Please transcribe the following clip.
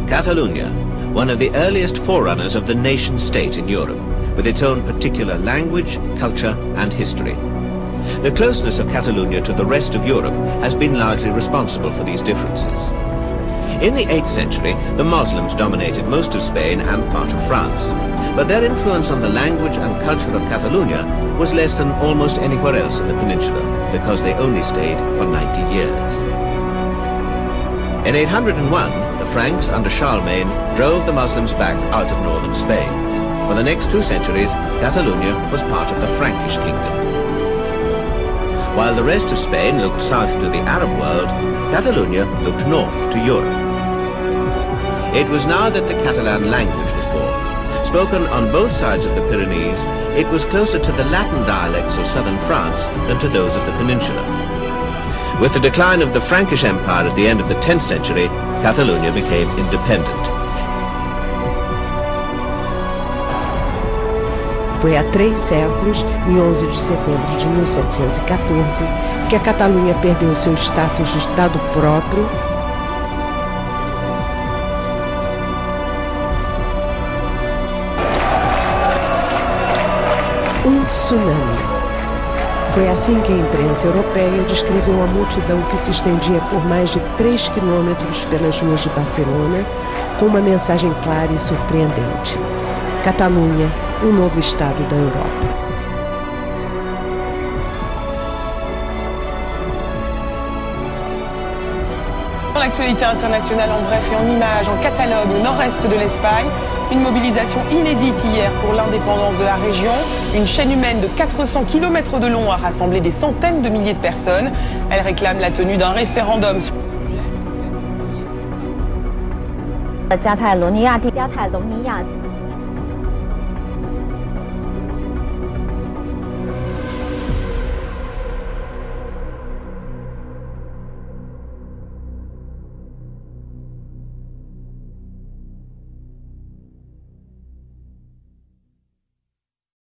Catalunya, one of the earliest forerunners of the nation-state in Europe, with its own particular language, culture and history. The closeness of Catalunya to the rest of Europe has been largely responsible for these differences. In the 8th century, the Muslims dominated most of Spain and part of France, but their influence on the language and culture of Catalunya was less than almost anywhere else in the peninsula, because they only stayed for 90 years. In 801, the Franks under Charlemagne drove the Muslims back out of northern Spain. For the next 2 centuries, Catalunya was part of the Frankish kingdom. While the rest of Spain looked south to the Arab world, Catalunya looked north to Europe. It was now that the Catalan language was born. Spoken on both sides of the Pyrenees, it was closer to the Latin dialects of southern France than to those of the peninsula. With the decline of the Frankish Empire at the end of the 10th century, Catalunya became independent. Foi há 3 séculos, em 11 de setembro de 1714, que a Catalunha perdeu seu status de Estado próprio tsunami. Foi assim que a imprensa europeia descreveu a multidão que se estendia por mais de 3 quilômetros pelas ruas de Barcelona, com uma mensagem clara e surpreendente: Catalunha, um novo estado da Europa. L'actualité internationale en bref et en images, en Catalogne, au nord-est de l'Espagne. Une mobilisation inédite hier pour l'indépendance de la région. Une chaîne humaine de 400 km de long a rassemblé des centaines de milliers de personnes. Elle réclame la tenue d'un référendum sur le sujet.